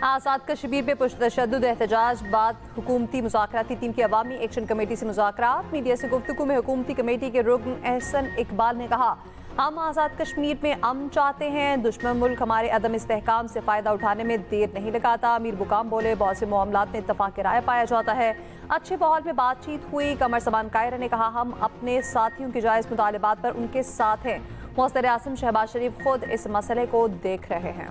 आज़ाद कश्मीर में पुरतशद्दुद एहतजाज बाद हुकूमती मुज़ाकराती टीम की अवामी एक्शन कमेटी से मुज़ाकरात। मीडिया से गुफ्तगू में हुकूमती कमेटी के रुकन एहसन इकबाल ने कहा, हम आज़ाद कश्मीर में अमन चाहते हैं। दुश्मन मुल्क हमारे अदम इस्तेहकाम से फ़ायदा उठाने में देर नहीं लगाता। अमीर बुकाम बोले, बहुत से मामलात में इत्तफाक राय पाया जाता है। अच्छे माहौल में बातचीत हुई। कमर समान कायरा ने कहा, हम अपने साथियों की जायज़ मुतालबात पर उनके साथ हैं। मुस्तफा आसिम शहबाज शरीफ खुद इस मसले को देख रहे हैं।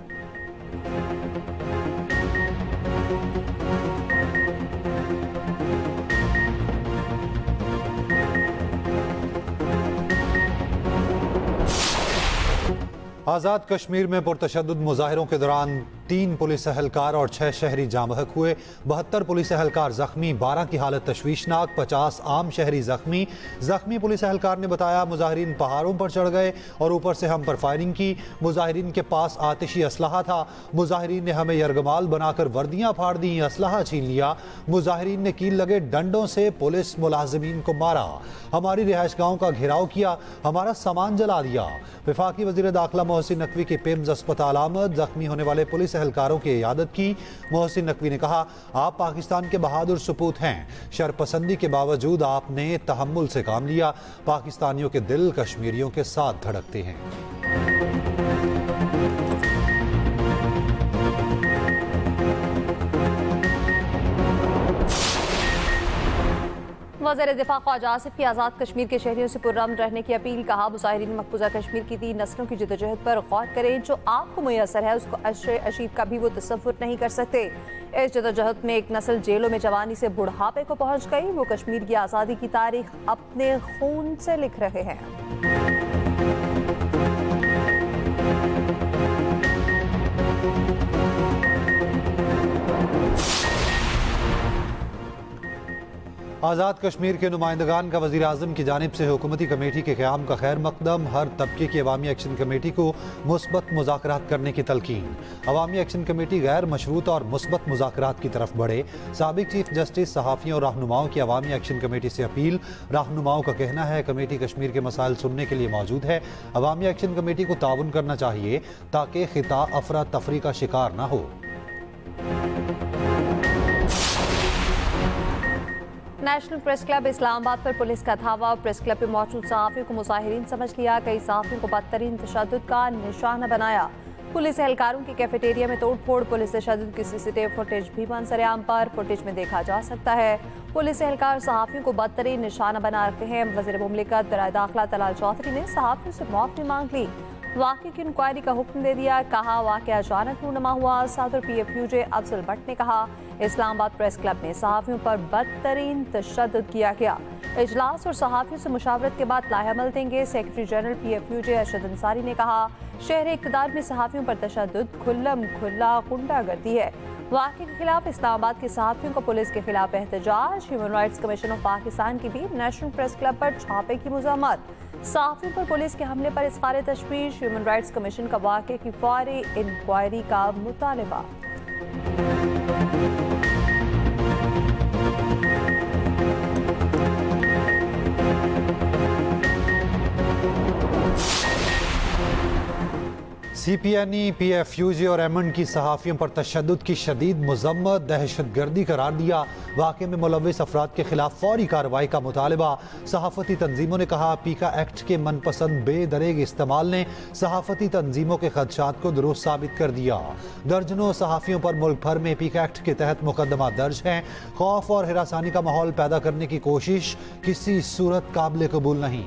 आज़ाद कश्मीर में पुरतशद्दुद मुजाहिरों के दौरान 3 पुलिस एहलकार और 6 शहरी जाँ बहक हुए। 72 पुलिस एहलकार जख्मी, 12 की हालत तशवीशनाक, 50 आम शहरी जख्मी पुलिस एहलकार ने बताया, मुजाहिरीन पहाड़ों पर चढ़ गए और ऊपर से हम पर फायरिंग की। मुजाहिरीन के पास आतिशी असलहा था। मुजाहिरीन ने हमें यरगमाल बनाकर वर्दियाँ फाड़ दी, असलहा छीन लिया। मुजाहिरीन ने कील लगे डंडों से पुलिस मुलाजिमीन को मारा। हमारी रिहाइश गाहों का घेराव किया, हमारा सामान जला दिया। वफाकी वज़ीर दाखिला मोहसिन नकवी की पिम्स अस्पताल आमद, जख्मी होने वाले पुलिस एहलकारों की इयादत की। मोहसिन नकवी ने कहा, आप पाकिस्तान के बहादुर सपूत हैं। शर्पसंदी के बावजूद आपने तहम्मुल से काम लिया। पाकिस्तानियों के दिल कश्मीरियों के साथ धड़कते हैं। वज़ीर दिफा ख्वाजा आसिफ की आज़ाद कश्मीर के शहरियों से पुरअमन रहने की अपील। कहा, मुजाहिरीन मकबूजा कश्मीर की 3 नस्लों की जद्दोजहद पर गौर करें। जो आपको मुयसर है उसको अशर अशीब का भी वो तसव्वुर नहीं कर सकते। इस जद्दोजहद में एक नस्ल जेलों में जवानी से बुढ़ापे को पहुँच गई। वो कश्मीर की आज़ादी की तारीख अपने खून से लिख रहे हैं। आज़ाद कश्मीर के नुमाइंदगान का वज़ीर आज़म की जानिब से हुकूमती कमेटी के क़याम का खैर मकदम। हर तबके की अवामी एक्शन कमेटी को मुस्बत मुज़ाकरात करने की तलकीन। अवामी एक्शन कमेटी गैर मशरूत और मुस्बत मुज़ाकरात की तरफ बढ़े। साबिक चीफ जस्टिस, सहाफ़ियों और रहनुमाओं की अवामी एक्शन कमेटी से अपील। रहनुमाओं का कहना है, कमेटी कश्मीर के मसाइल सुनने के लिए मौजूद है। अवामी एक्शन कमेटी को ताउन करना चाहिए ताकि खिता अफरा तफरी का शिकार न हो। नेशनल प्रेस क्लब इस्लामाबाद पर पुलिस का धावा। प्रेस क्लब में मौजूद सहाफ़ियों को मुजाहिरीन समझ लिया। कई सहाफ़ियों को बदतरीन तशद्दुद का निशाना बनाया। पुलिस एहलकारों की कैफेटेरिया में तोड़फोड़। पुलिस तशद्दुद की CCTV फुटेज भी मंजर-ए-आम पर। फुटेज में देखा जा सकता है पुलिस एहलकार सहाफ़ियों को बदतरीन निशाना बना रखते हैं। वज़ीर मुमलिकत बराए दाखिला तलाल चौधरी ने सहाफ़ियों से माफ़ी मांग ली। वाक़े की इंक्वायरी का हुक्म दे दिया। कहा, वाक़या अचानक रूनुमा हुआ। सदर PFUJ अफजल भट्ट ने कहा, इस्लामाबाद प्रेस क्लब में सहाफ़ियों पर बदतरीन तशद्दुद किया गया। इजलास और सहाफ़ियों से मुशावरत के बाद लाहेअमल देंगे। Secretary general PFUJ Arshad Ansari ने कहा, शहर इक़्तिदार में सहाफ़ियों पर तशद्दुद खुल्लम खुल्ला गुंडागर्दी है। वाक़े के खिलाफ इस्लामाबाद के सहाफ़ियों को पुलिस के खिलाफ एहतजाज। Human rights commission of Pakistan की भी नेशनल प्रेस क्लब पर छापे की मुज़ाहमत। सहाफ़ियों पर पुलिस के हमले पर इज़हार तशवीश। ह्यूमन राइट्स कमीशन का वाक़े की फौरी इंक्वायरी का मुतालबा। CPNE, PFUJ और MN की सहाफ़ियों पर तशद्दुद की शदीद मज़म्मत, दहशतगर्दी करार दिया। वाक़े में मुलव्विस अफराद के खिलाफ फौरी कार्रवाई का मुतालबा। सहाफ़ती तंजीमों ने कहा, पीका एक्ट के मनपसंद बेदरेग इस्तेमाल ने सहाफ़ती तंजीमों के खदशात को दुरुस्त साबित कर दिया। दर्जनों सहाफ़ियों पर मुल्क भर में पीका एक्ट के तहत मुकदमा दर्ज हैं। खौफ और हिरासानी का माहौल पैदा करने की कोशिश किसी सूरत काबिल कबूल नहीं।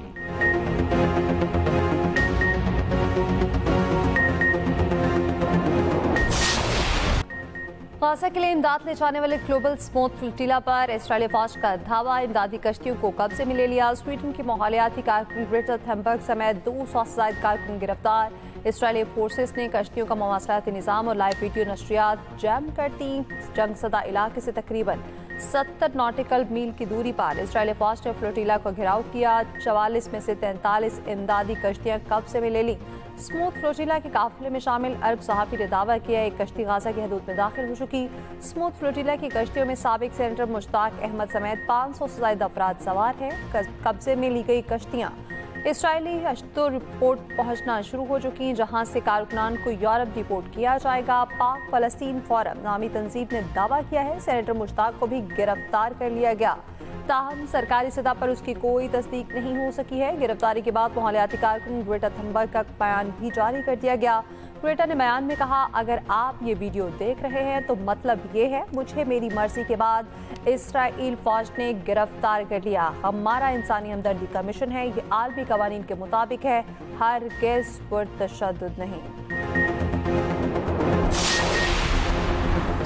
गाज़ा के लिए इमदाद ले जाने वाले ग्लोबल स्मूथ फ्लोटिला पर इसराइली फौज का धावा। इमदादी कश्तियों को कब्जे में ले लिया। स्वीडन की माहौलियाती कारकुन ग्रेटा थनबर्ग समेत 200 से ज़ायद कारकुन गिरफ्तार। इसराइली फोर्सेस ने कश्तियों का मवासलाती निज़ाम और लाइव वीडियो नशरियात जैम कर दी। जंगसदा इलाके से तकरीबन 70 नॉटिकल मील की दूरी पर इसराइली फौज ने फ्लोटिला को घेराव किया। 44 में से 43 इमदादी कश्तियाँ कब्जे में ले ली। स्मूथ फ्लोटिला के काफिले में शामिल अरब सहाफ़ी ने दावा किया, एक कश्ती गाज़ा की हदूद में दाखिल हो चुकी। स्मूथ फ्लोटिला की कश्तियों में साबिक सेनेटर मुश्ताक अहमद समेत 500 से ज़ायद अफराद सवार हैं। कब्जे में ली गई कश्तियाँ इसराइली अशतुर रिपोर्ट पहुंचना शुरू हो चुकी, जहां से कारकुनान को यूरोप डिपोर्ट किया जाएगा। पाक फलस्तीन फोरम नामी तंजीम ने दावा किया है सेनेटर मुश्ताक को भी गिरफ्तार कर लिया गया, ताहम सरकारी सतह पर उसकी कोई तस्दीक नहीं हो सकी है। गिरफ्तारी के बाद माहौलियाती कारकुन ग्रेटा थनबर्ग का बयान भी जारी कर दिया गया। ग्रेटा ने बयान में कहा, अगर आप ये वीडियो देख रहे हैं तो मतलब ये है मुझे मेरी मर्जी के बाद इसराइल फौज ने गिरफ्तार कर लिया। हमारा इंसानी हमदर्दी का मिशन है, ये आलमी कवानीन के मुताबिक है, हरगिज़ पुरतशद्दुद नहीं।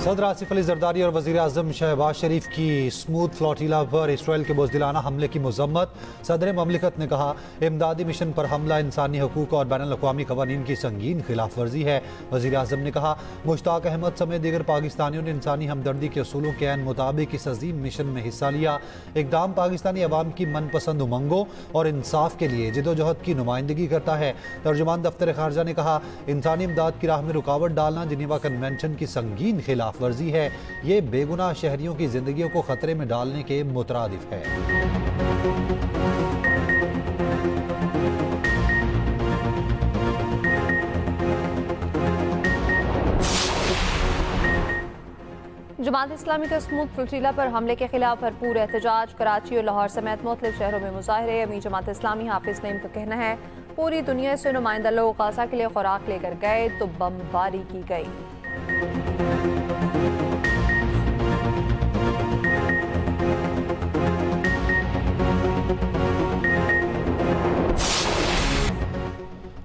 सदर आसिफ अली जरदारी और वज़ीर आज़म शहबाज शरीफ की स्मूथ फ्लोटिला पर इसराइल के बुज़दिलाना हमले की मज़म्मत। सदर ममलिकत ने कहा, इमदादी मिशन पर हमला इंसानी हकूक़ और बैनुल-अक़वामी क़वानीन की संगीन खिलाफ वर्जी है। वज़ीर आज़म ने कहा, मुश्ताक अहमद समेत दीगर पाकिस्तानियों ने इंसानी हमदर्दी के असूलों के ऐन मुताबिक इस अजीम मिशन में हिस्सा लिया। इक़दाम पाकिस्तानी अवाम की मनपसंद उमंगों और इंसाफ के लिए जिदोजहद की नुमाइंदगी करता है। तर्जुमान दफ्तर ख़ारजा ने कहा, इंसानी इमदाद की राह में रुकावट डालना जिनेवा कन्वेंशन की संगीन खिलाफ वर्जी है। ये बेगुनाह शहरियों की जिंदगियों को खतरे में डालने के मुतरादिफ है। जमात इस्लामी के स्मूथ फ्लोटिला पर हमले के खिलाफ भरपूर एहतजाज। कराची और लाहौर समेत मुख्तलिफ शहरों में मुजाहरे। अमीर जमात इस्लामी हाफिज नईम का कहना है, पूरी दुनिया से नुमाइंदा लोग गाजा के लिए खुराक लेकर गए तो बमबारी की गई।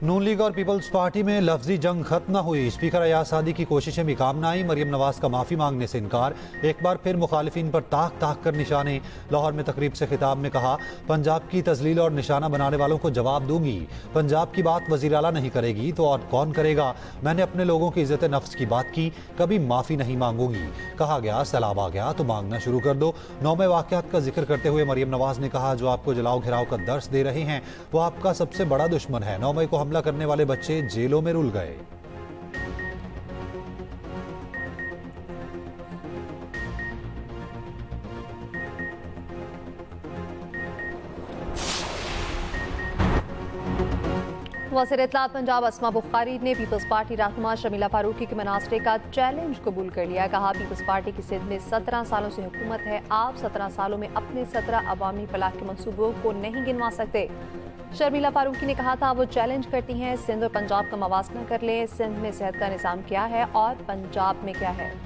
नून लीग और पीपल्स पार्टी में लफ्जी जंग खत्म न हुई। स्पीकर अयाज सादी की कोशिशें भी काम न आई। मरियम नवाज का माफी मांगने से इनकार। एक बार फिर मुखालिफिन पर ताक ताक कर निशाने। लाहौर में तकरीब से खिताब में कहा, पंजाब की तजलील और निशाना बनाने वालों को जवाब दूंगी। पंजाब की बात वज़ीर आला नहीं करेगी तो और कौन करेगा। मैंने अपने लोगों की इज्जत नफ्स की बात की, कभी माफी नहीं मांगूंगी। कहा गया सैलाब आ गया तो मांगना शुरू कर दो। नौमे वाक़यात का जिक्र करते हुए मरियम नवाज ने कहा, जो आपको जलाओ घिराव का दर्स दे रहे हैं वो आपका सबसे बड़ा दुश्मन है। 9 मई को हमला करने वाले बच्चे जेलों में रुल गए। वज़ीर इत्तलात पंजाब अस्मा बुखारी ने पीपल्स पार्टी रहनुमा शर्मिला फारूकी के मनासरे का चैलेंज कबूल कर लिया। कहा, पीपल्स पार्टी की सिंध में 17 सालों से हुकूमत है, आप 17 सालों में अपने 17 अवामी फलाह के मंसूबों को नहीं गिनवा सकते। शर्मिला फारूकी ने कहा था, वो चैलेंज करती हैं सिंध और पंजाब का मवाजना कर लें। सिंध में सेहत का निज़ाम क्या है और पंजाब में क्या है।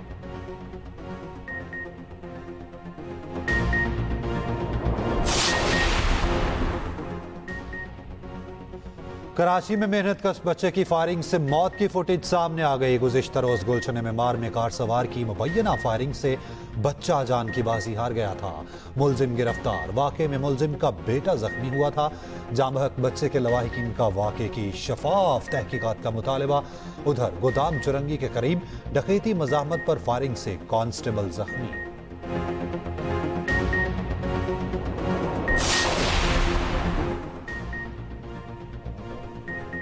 कराची में मेहनत कश बच्चे की फायरिंग से मौत की फुटेज सामने आ गई। गुज़िश्ता रोज गुलशने में मार में कार सवार की मुबैना फायरिंग से बच्चा जान की बाजी हार गया था। मुलजिम गिरफ्तार। वाक़े में मुलजिम का बेटा जख्मी हुआ था। जामहक बच्चे के लवाहिकीन का वाक़े की शफाफ तहकीकात का मुतालबा। उधर गोदाम चुरंगी के करीब डकैती मज़ाहमत पर फायरिंग से कांस्टेबल जख्मी।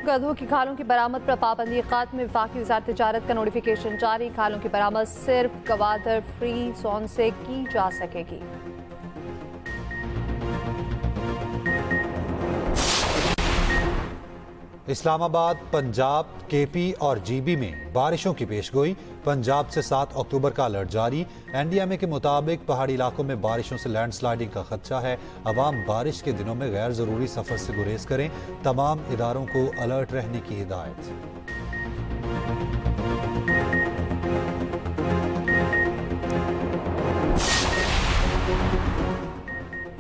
गधों की खालों की बरामद पर पाबंदी। खात्मे में वफाकी वज़ारत तिजारत का नोटिफिकेशन जारी। खालों की बरामद सिर्फ गवादर फ्री जोन से की जा सकेगी। इस्लामाबाद, पंजाब, केपी और जीबी में बारिशों की पेशगोई। पंजाब से 7 अक्टूबर का अलर्ट जारी। एनडीएमए के मुताबिक पहाड़ी इलाकों में बारिशों से लैंडस्लाइडिंग का खदशा है। अवाम बारिश के दिनों में गैर ज़रूरी सफ़र से गुरेज करें। तमाम इदारों को अलर्ट रहने की हिदायत।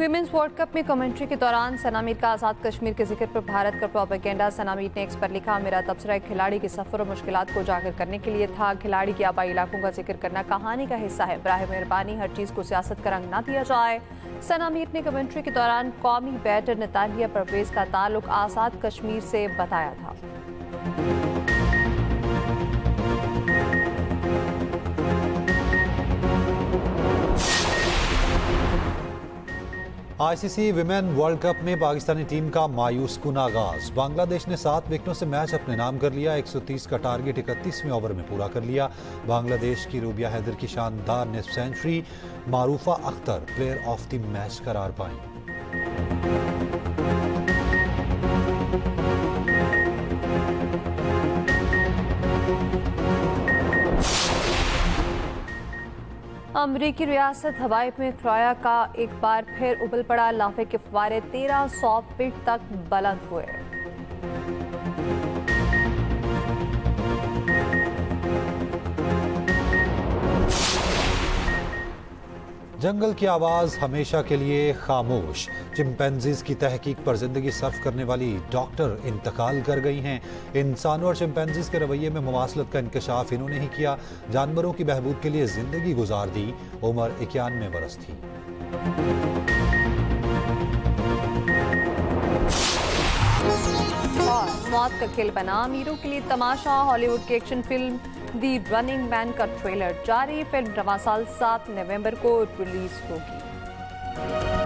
विमेंस वर्ल्ड कप में कमेंट्री के दौरान सना मीर का आज़ाद कश्मीर के जिक्र पर भारत का प्रोपेगेंडा। सना मीर ने एक्स पर लिखा, मेरा तबसरा एक खिलाड़ी के सफ़र और मुश्किलात को उजागर करने के लिए था। खिलाड़ी के आबाई इलाकों का जिक्र करना कहानी का हिस्सा है। बराह मेहरबानी हर चीज़ को सियासत का रंग ना दिया जाए। सना मीर ने कमेंट्री के दौरान कौमी बैटर नतालिया परवेज़ का ताल्लुक आज़ाद कश्मीर से बताया था। आईसीसी विमेन वर्ल्ड कप में पाकिस्तानी टीम का मायूस कुन आगाज। बांग्लादेश ने 7 विकेटों से मैच अपने नाम कर लिया। 130 का टारगेट 31वें ओवर में पूरा कर लिया। बांग्लादेश की रूबिया हैदर की शानदार निस्फ century Maroofa Akhtar player of the match करार पाई। अमरीकी रियासत हवाई में फ्लोरिडा का एक बार फिर उबल पड़ा। लाफे के फव्वारे 1300 फीट तक बुलंद हुए। जंगल की आवाज हमेशा के लिए खामोश। चिंपैंजीज की तहकीक पर जिंदगी सर्फ करने वाली डॉक्टर इंतकाल कर गई हैं। इंसानों और चिंपैंजीज के रवैये में मुवासलत का इंकशाफ इन्होंने ही किया। जानवरों की बहबूद के लिए जिंदगी गुजार दी। उम्र 91 बरस थी। और मौत का खेल बना अमीरों के लिए तमाशा। हॉलीवुड की एक्शन फिल्म दी रनिंग मैन का ट्रेलर जारी। फिल्म रवां साल 7 नवंबर को रिलीज होगी।